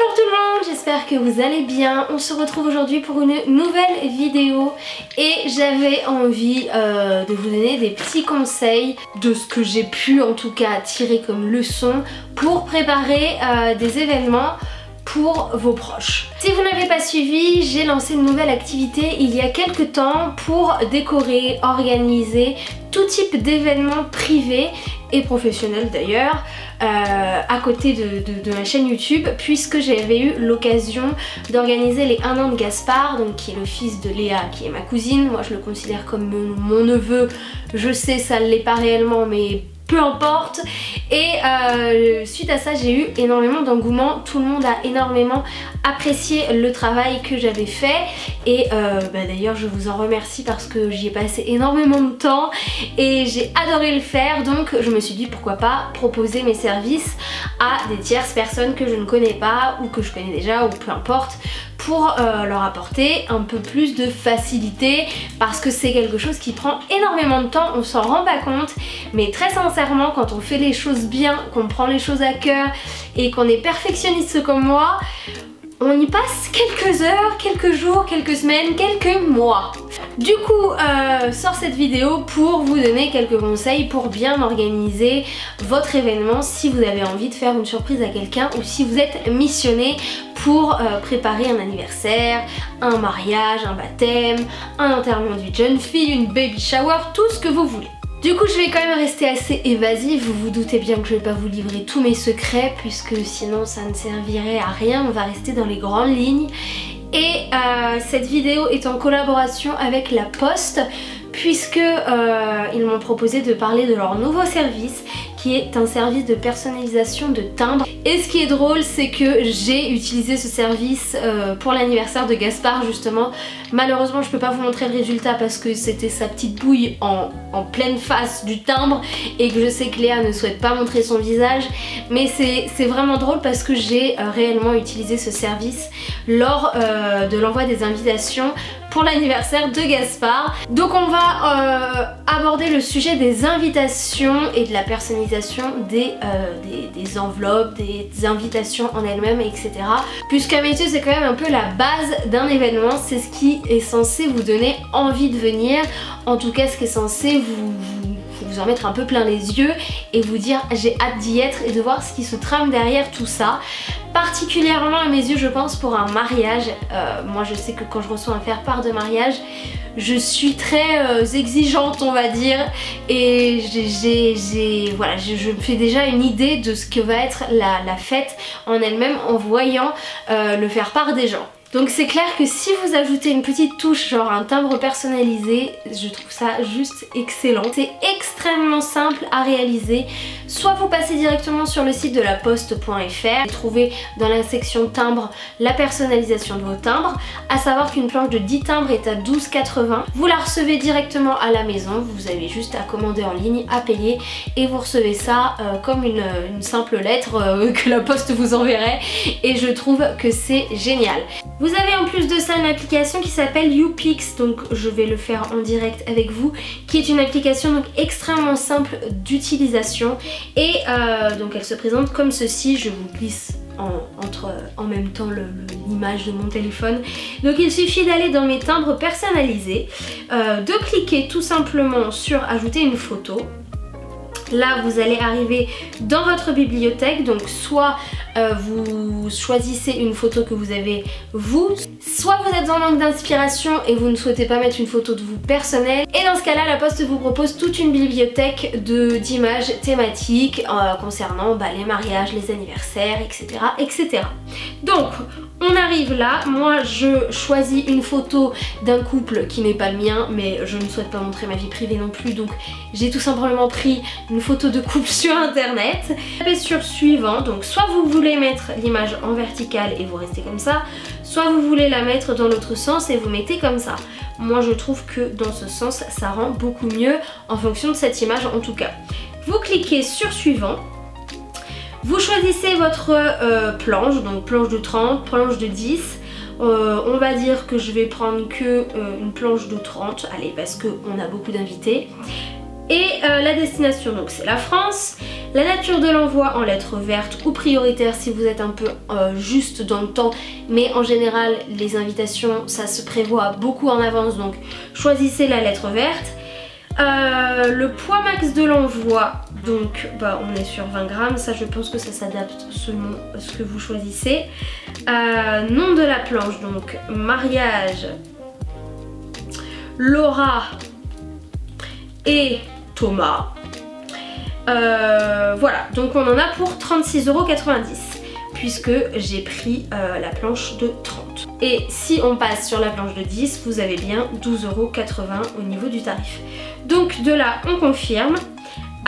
Bonjour tout le monde, j'espère que vous allez bien. On se retrouve aujourd'hui pour une nouvelle vidéo et j'avais envie de vous donner des petits conseils de ce que j'ai pu en tout cas tirer comme leçon pour préparer des événements pour vos proches. Si vous n'avez pas suivi, j'ai lancé une nouvelle activité il y a quelques temps pour décorer, organiser tout type d'événements privés et professionnels d'ailleurs à côté de ma chaîne YouTube, puisque j'avais eu l'occasion d'organiser les 1 an de Gaspard, donc qui est le fils de Léa, qui est ma cousine. Moi je le considère comme mon neveu, je sais ça ne l'est pas réellement mais peu importe. Et suite à ça j'ai eu énormément d'engouement, tout le monde a énormément apprécié le travail que j'avais fait et d'ailleurs je vous en remercie parce que j'y ai passé énormément de temps et j'ai adoré le faire, donc je me suis dit pourquoi pas proposer mes services à des tierces personnes que je ne connais pas ou que je connais déjà ou peu importe, pour leur apporter un peu plus de facilité parce que c'est quelque chose qui prend énormément de temps, on s'en rend pas compte, mais très sincèrement quand on fait les choses bien, qu'on prend les choses à cœur et qu'on est perfectionniste comme moi, on y passe quelques heures, quelques jours, quelques semaines, quelques mois. Du coup, sort cette vidéo pour vous donner quelques conseils pour bien organiser votre événement si vous avez envie de faire une surprise à quelqu'un ou si vous êtes missionné pour préparer un anniversaire, un mariage, un baptême, un enterrement d'une jeune fille, une baby shower, tout ce que vous voulez. Du coup je vais quand même rester assez évasive, vous vous doutez bien que je vais pas vous livrer tous mes secrets puisque sinon ça ne servirait à rien, on va rester dans les grandes lignes. Et cette vidéo est en collaboration avec La Poste puisque ils m'ont proposé de parler de leur nouveau service qui est un service de personnalisation de timbres. Et ce qui est drôle c'est que j'ai utilisé ce service pour l'anniversaire de Gaspard justement. Malheureusement je peux pas vous montrer le résultat parce que c'était sa petite bouille en pleine face du timbre et que je sais que Léa ne souhaite pas montrer son visage, mais c'est vraiment drôle parce que j'ai réellement utilisé ce service lors de l'envoi des invitations pour l'anniversaire de Gaspard. Donc on va aborder le sujet des invitations et de la personnalisation des enveloppes, des invitations en elles-mêmes, etc. Puisqu'à mes yeux c'est quand même un peu la base d'un événement, c'est ce qui est censé vous donner envie de venir, en tout cas ce qui est censé vous en mettre un peu plein les yeux et vous dire j'ai hâte d'y être et de voir ce qui se trame derrière tout ça. Particulièrement à mes yeux je pense pour un mariage, moi je sais que quand je reçois un faire-part de mariage je suis très exigeante on va dire et voilà, je me fais déjà une idée de ce que va être la fête en elle-même en voyant le faire-part des gens. Donc c'est clair que si vous ajoutez une petite touche genre un timbre personnalisé, je trouve ça juste excellent. C'est extrêmement simple à réaliser. Soit vous passez directement sur le site de laposte.fr et trouvez dans la section timbres la personnalisation de vos timbres. À savoir qu'une planche de 10 timbres est à 12,80. Vous la recevez directement à la maison, vous avez juste à commander en ligne, à payer et vous recevez ça comme une simple lettre que la poste vous enverrait et je trouve que c'est génial. Vous avez en plus de ça une application qui s'appelle YouPix, donc je vais le faire en direct avec vous, qui est une application donc extrêmement simple d'utilisation et donc elle se présente comme ceci, je vous glisse en même temps l'image de mon téléphone. Donc il suffit d'aller dans mes timbres personnalisés, de cliquer tout simplement sur ajouter une photo. Là vous allez arriver dans votre bibliothèque, donc soit vous choisissez une photo que vous avez vous, soit vous êtes en manque d'inspiration et vous ne souhaitez pas mettre une photo de vous personnelle, et dans ce cas là la poste vous propose toute une bibliothèque d'images thématiques concernant les mariages, les anniversaires, etc., etc. Donc on arrive là, moi je choisis une photo d'un couple qui n'est pas le mien mais je ne souhaite pas montrer ma vie privée non plus, donc j'ai tout simplement pris une photo de couple sur internet. Tapez sur suivant, donc soit vous voulez mettre l'image en verticale et vous restez comme ça, soit vous voulez la mettre dans l'autre sens et vous mettez comme ça. Moi je trouve que dans ce sens ça rend beaucoup mieux en fonction de cette image en tout cas. Vous cliquez sur suivant. Vous choisissez votre planche, donc planche de 30, planche de 10. On va dire que je vais prendre que une planche de 30, allez, parce qu'on a beaucoup d'invités. Et la destination, donc c'est la France. La nature de l'envoi en lettres vertes ou prioritaires si vous êtes un peu juste dans le temps, mais en général les invitations ça se prévoit beaucoup en avance, donc choisissez la lettre verte. Le poids max de l'envoi, donc on est sur 20 grammes, ça je pense que ça s'adapte selon ce que vous choisissez. Nom de la planche, donc mariage, Laura et Thomas. Voilà, donc on en a pour 36,90 € puisque j'ai pris la planche de 30. Et si on passe sur la planche de 10, vous avez bien 12,80 € au niveau du tarif. Donc de là, on confirme.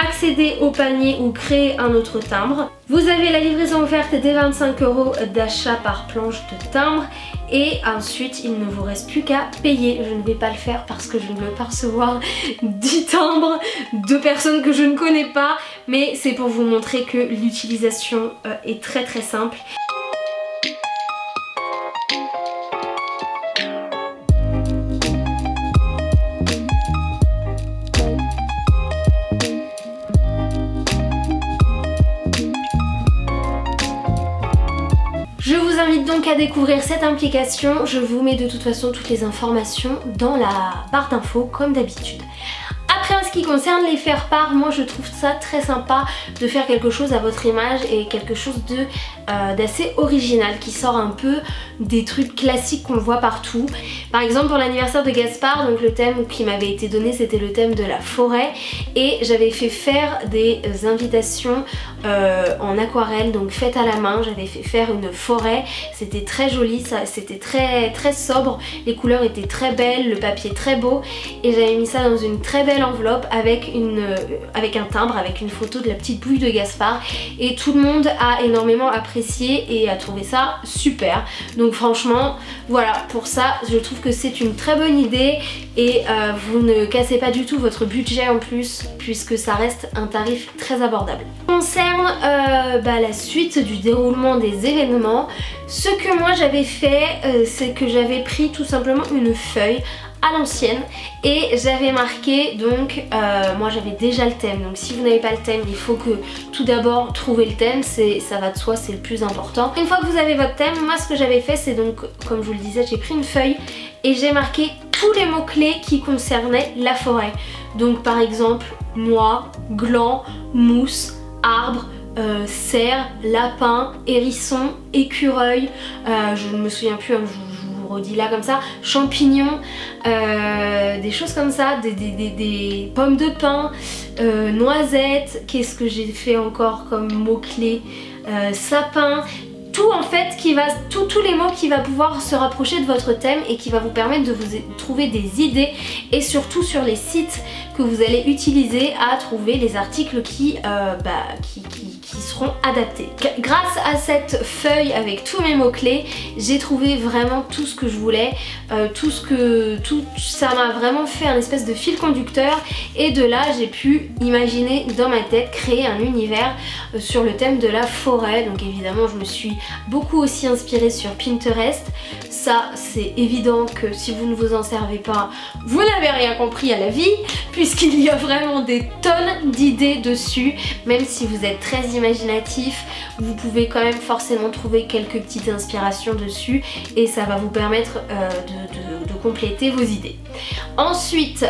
Accéder au panier ou créer un autre timbre. Vous avez la livraison offerte des 25 € d'achat par planche de timbre. Et ensuite, il ne vous reste plus qu'à payer. Je ne vais pas le faire parce que je ne veux pas recevoir 10 timbres de personnes que je ne connais pas. Mais c'est pour vous montrer que l'utilisation est très très simple. Je vous invite donc à découvrir cette application. Je vous mets de toute façon toutes les informations dans la barre d'infos comme d'habitude. Après en ce qui concerne les faire-part, moi je trouve ça très sympa de faire quelque chose à votre image et quelque chose d'assez original qui sort un peu des trucs classiques qu'on voit partout. Par exemple pour l'anniversaire de Gaspard, donc le thème qui m'avait été donné c'était le thème de la forêt et j'avais fait faire des invitations en aquarelle, donc faites à la main. J'avais fait faire une forêt, c'était très joli, c'était très sobre, les couleurs étaient très belles, le papier très beau et j'avais mis ça dans une très belle enveloppe avec un timbre, avec une photo de la petite bouille de Gaspard et tout le monde a énormément apprécié et a trouvé ça super. Donc franchement voilà, pour ça je trouve que c'est une très bonne idée et vous ne cassez pas du tout votre budget en plus puisque ça reste un tarif très abordable. Concerne la suite du déroulement des événements, ce que moi j'avais fait c'est que j'avais pris tout simplement une feuille à l'ancienne et j'avais marqué donc moi j'avais déjà le thème, donc si vous n'avez pas le thème il faut que tout d'abord trouver le thème, ça va de soi, c'est le plus important. Une fois que vous avez votre thème, moi ce que j'avais fait c'est donc comme je vous le disais, j'ai pris une feuille et j'ai marqué tous les mots clés qui concernaient la forêt, donc par exemple noix, gland, mousse, arbre, cerf, lapin, hérisson, écureuil, je ne me souviens plus, je vous redis là comme ça, champignons, des choses comme ça, des pommes de pin, noisettes, qu'est-ce que j'ai fait encore comme mots-clés, sapin, tout en fait tous les mots qui va pouvoir se rapprocher de votre thème et qui va vous permettre de vous trouver des idées et surtout sur les sites que vous allez utiliser à trouver les articles qui seront adaptés. Grâce à cette feuille avec tous mes mots clés, j'ai trouvé vraiment tout ce que je voulais, ça m'a vraiment fait un espèce de fil conducteur et de là j'ai pu imaginer dans ma tête créer un univers sur le thème de la forêt. Donc évidemment je me suis beaucoup aussi inspirée sur Pinterest. Ça c'est évident que si vous ne vous en servez pas, vous n'avez rien compris à la vie puisqu'il y a vraiment des tonnes d'idées dessus. Même si vous êtes très imaginatif, vous pouvez quand même forcément trouver quelques petites inspirations dessus et ça va vous permettre de compléter vos idées. Ensuite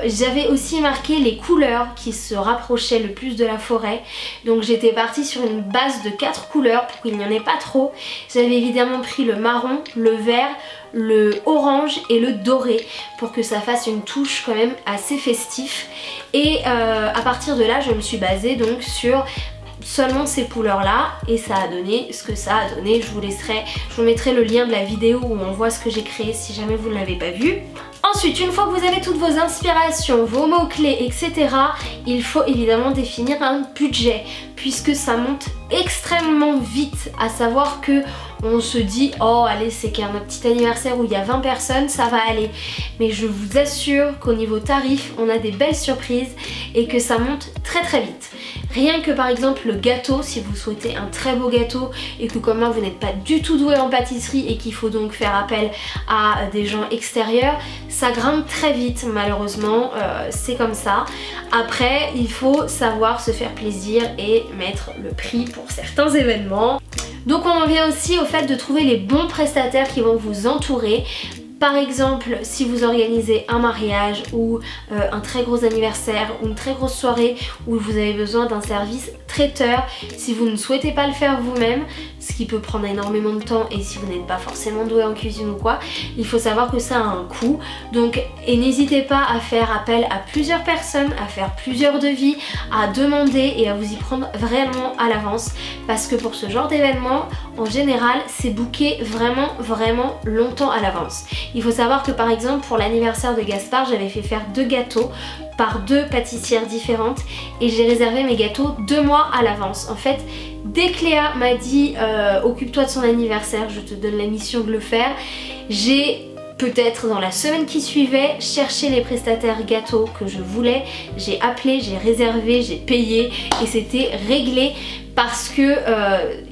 j'avais aussi marqué les couleurs qui se rapprochaient le plus de la forêt, donc j'étais partie sur une base de 4 couleurs pour qu'il n'y en ait pas trop. J'avais évidemment pris le marron, le vert, le orange et le doré pour que ça fasse une touche quand même assez festif et à partir de là je me suis basée donc sur seulement ces couleurs là et ça a donné ce que ça a donné. Je vous mettrai le lien de la vidéo où on voit ce que j'ai créé si jamais vous ne l'avez pas vu. Ensuite, une fois que vous avez toutes vos inspirations, vos mots-clés, etc., il faut évidemment définir un budget puisque ça monte extrêmement vite, à savoir que on se dit oh allez c'est qu'un petit anniversaire où il y a 20 personnes, ça va aller. Mais je vous assure qu'au niveau tarif, on a des belles surprises et que ça monte très très vite. Rien que par exemple le gâteau, si vous souhaitez un très beau gâteau et que comme moi vous n'êtes pas du tout doué en pâtisserie et qu'il faut donc faire appel à des gens extérieurs, ça grimpe très vite malheureusement, c'est comme ça. Après il faut savoir se faire plaisir et mettre le prix pour certains événements. Donc on en vient aussi au fait de trouver les bons prestataires qui vont vous entourer. Par exemple, si vous organisez un mariage ou un très gros anniversaire ou une très grosse soirée où vous avez besoin d'un service traiteur, si vous ne souhaitez pas le faire vous-même, ce qui peut prendre énormément de temps et si vous n'êtes pas forcément doué en cuisine ou quoi, il faut savoir que ça a un coût. Donc, et n'hésitez pas à faire appel à plusieurs personnes, à faire plusieurs devis, à demander et à vous y prendre réellement à l'avance parce que pour ce genre d'événement, en général, c'est booké vraiment longtemps à l'avance. Il faut savoir que par exemple pour l'anniversaire de Gaspard, j'avais fait faire 2 gâteaux par 2 pâtissières différentes et j'ai réservé mes gâteaux 2 mois à l'avance. En fait, dès que Léa m'a dit occupe-toi de son anniversaire, je te donne la mission de le faire, j'ai peut-être dans la semaine qui suivait cherché les prestataires gâteaux que je voulais, j'ai appelé, j'ai réservé, j'ai payé et c'était réglé. Parce que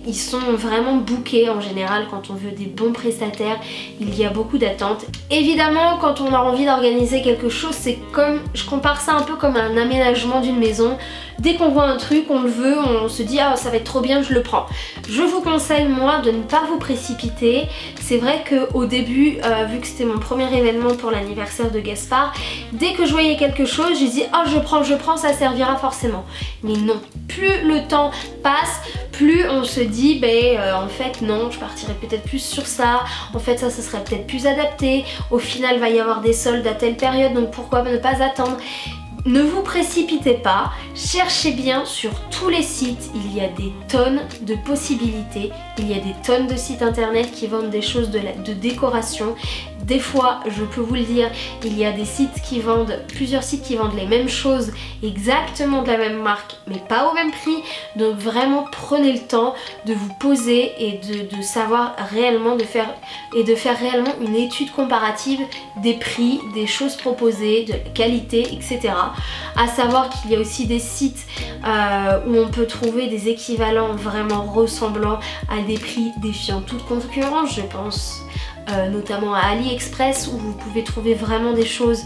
ils sont vraiment bookés en général quand on veut des bons prestataires, il y a beaucoup d'attentes. Évidemment quand on a envie d'organiser quelque chose, c'est comme, je compare ça un peu comme un aménagement d'une maison. Dès qu'on voit un truc, on le veut, on se dit ah ça va être trop bien, je le prends. Je vous conseille moi de ne pas vous précipiter. C'est vrai qu'au début, vu que c'était mon premier événement pour l'anniversaire de Gaspard, dès que je voyais quelque chose, j'ai dit oh je prends, ça servira forcément. Mais non, plus le temps passe, plus on se dit en fait non, je partirais peut-être plus sur ça, en fait ça serait peut-être plus adapté, au final va y avoir des soldes à telle période donc pourquoi ne pas attendre. Ne vous précipitez pas, cherchez bien sur tous les sites, il y a des tonnes de possibilités, il y a des tonnes de sites internet qui vendent des choses de décoration. Des fois, je peux vous le dire, il y a des sites qui vendent, plusieurs sites qui vendent les mêmes choses, exactement de la même marque, mais pas au même prix. Donc vraiment, prenez le temps de vous poser et de savoir réellement, de faire réellement une étude comparative des prix, des choses proposées, de la qualité, etc. À savoir qu'il y a aussi des sites où on peut trouver des équivalents vraiment ressemblants à des prix défiant toute concurrence, je pense. Notamment à AliExpress où vous pouvez trouver vraiment des choses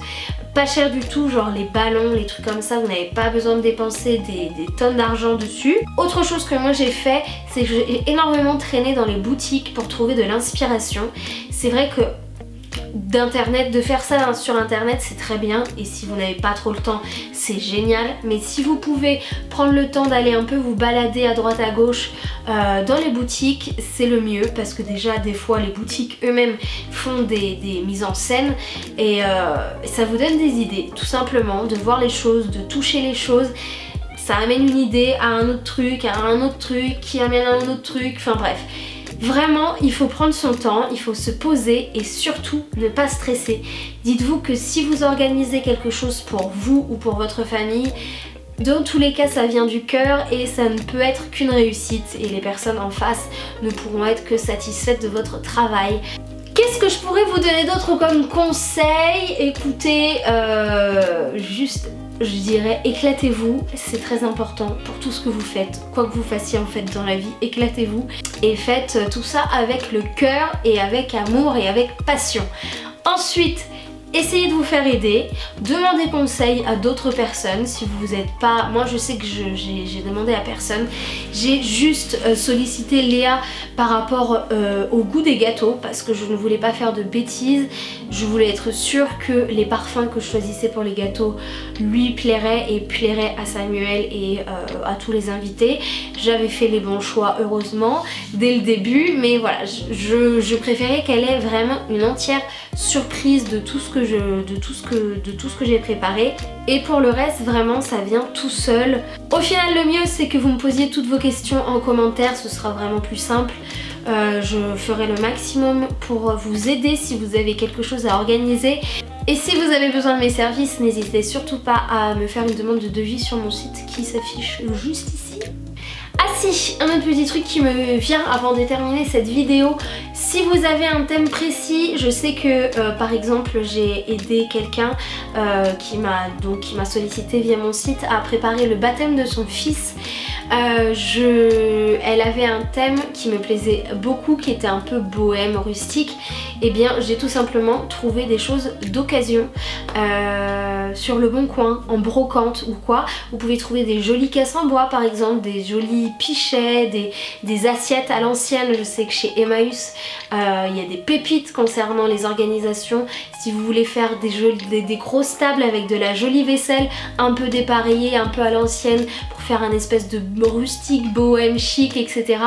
pas chères du tout, genre les ballons, les trucs comme ça, vous n'avez pas besoin de dépenser des tonnes d'argent dessus. Autre chose que moi j'ai fait, c'est que j'ai énormément traîné dans les boutiques pour trouver de l'inspiration. C'est vrai que d'internet, de faire ça sur internet c'est très bien et si vous n'avez pas trop le temps c'est génial, mais si vous pouvez prendre le temps d'aller un peu vous balader à droite à gauche dans les boutiques, c'est le mieux parce que déjà des fois les boutiques eux-mêmes font des mises en scène et ça vous donne des idées tout simplement, de voir les choses, de toucher les choses. Ça amène une idée à un autre truc, qui amène à un autre truc, enfin bref. Vraiment, il faut prendre son temps, il faut se poser et surtout ne pas stresser. Dites-vous que si vous organisez quelque chose pour vous ou pour votre famille, dans tous les cas ça vient du cœur et ça ne peut être qu'une réussite et les personnes en face ne pourront être que satisfaites de votre travail. Qu'est-ce que je pourrais vous donner d'autre comme conseil? Écoutez, juste je dirais éclatez-vous, c'est très important pour tout ce que vous faites, quoi que vous fassiez en fait dans la vie, éclatez-vous et faites tout ça avec le cœur et avec amour et avec passion. Ensuite, essayez de vous faire aider, demandez conseil à d'autres personnes si vous n'êtes pas... Moi je sais que j'ai demandé à personne, j'ai juste sollicité Léa par rapport au goût des gâteaux parce que je ne voulais pas faire de bêtises, je voulais être sûre que les parfums que je choisissais pour les gâteaux lui plairaient et plairaient à Samuel et à tous les invités. J'avais fait les bons choix heureusement dès le début, mais voilà, je préférais qu'elle ait vraiment une entière surprise de tout ce que j'ai préparé et pour le reste vraiment ça vient tout seul. Au final le mieux c'est que vous me posiez toutes vos questions en commentaire, ce sera vraiment plus simple. Je ferai le maximum pour vous aider si vous avez quelque chose à organiser. Et si vous avez besoin de mes services, n'hésitez surtout pas à me faire une demande de devis sur mon site qui s'affiche juste ici. Ah si, un autre petit truc qui me vient avant de terminer cette vidéo, si vous avez un thème précis, je sais que par exemple j'ai aidé quelqu'un qui m'a sollicité via mon site à préparer le baptême de son fils. Elle avait un thème qui me plaisait beaucoup, qui était un peu bohème, rustique. Et bien j'ai tout simplement trouvé des choses d'occasion sur le bon coin, en brocante ou quoi. Vous pouvez trouver des jolies caisses en bois par exemple, des jolis pichets, des assiettes à l'ancienne. Je sais que chez Emmaüs il y a des pépites concernant les organisations. Si vous voulez faire des grosses tables avec de la jolie vaisselle un peu dépareillée, un peu à l'ancienne, pour faire un espèce de rustique, bohème, chic, etc.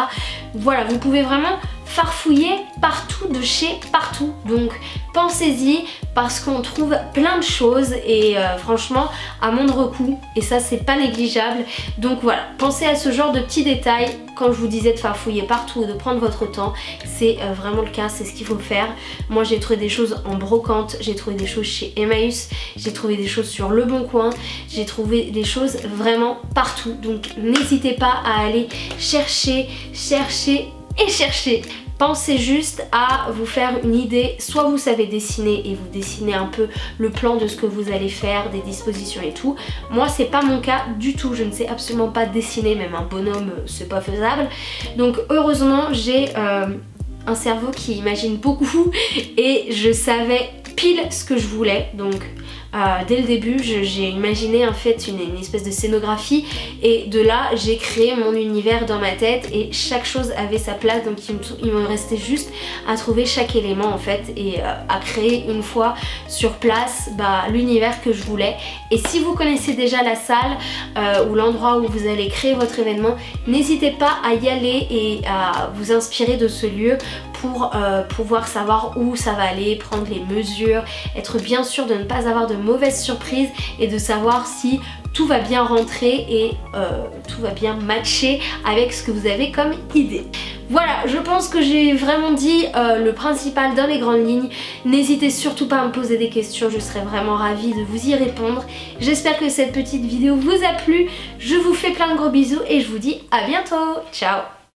Voilà, vous pouvez vraiment farfouiller partout de chez partout. Donc pensez-y parce qu'on trouve plein de choses et franchement à moindre coût, et ça c'est pas négligeable. Donc voilà, pensez à ce genre de petits détails. Quand je vous disais de farfouiller partout et de prendre votre temps, c'est vraiment le cas, c'est ce qu'il faut faire. Moi j'ai trouvé des choses en brocante, j'ai trouvé des choses chez Emmaüs, j'ai trouvé des choses sur Le Bon Coin, j'ai trouvé des choses vraiment partout. Donc n'hésitez pas à aller chercher. Pensez juste à vous faire une idée, soit vous savez dessiner et vous dessinez un peu le plan de ce que vous allez faire, des dispositions et tout. Moi c'est pas mon cas du tout, je ne sais absolument pas dessiner, même un bonhomme c'est pas faisable. Donc heureusement j'ai un cerveau qui imagine beaucoup et je savais pile ce que je voulais. Donc dès le début j'ai imaginé en fait une espèce de scénographie, et de là j'ai créé mon univers dans ma tête et chaque chose avait sa place. Donc il me restait juste à trouver chaque élément en fait et à créer une fois sur place l'univers que je voulais. Et si vous connaissez déjà la salle ou l'endroit où vous allez créer votre événement, n'hésitez pas à y aller et à vous inspirer de ce lieu pour pouvoir savoir où ça va aller, prendre les mesures, être bien sûr de ne pas avoir de mauvaises surprises et de savoir si tout va bien rentrer et tout va bien matcher avec ce que vous avez comme idée. Voilà, je pense que j'ai vraiment dit le principal dans les grandes lignes. N'hésitez surtout pas à me poser des questions, je serais vraiment ravie de vous y répondre. J'espère que cette petite vidéo vous a plu, je vous fais plein de gros bisous et je vous dis à bientôt, ciao.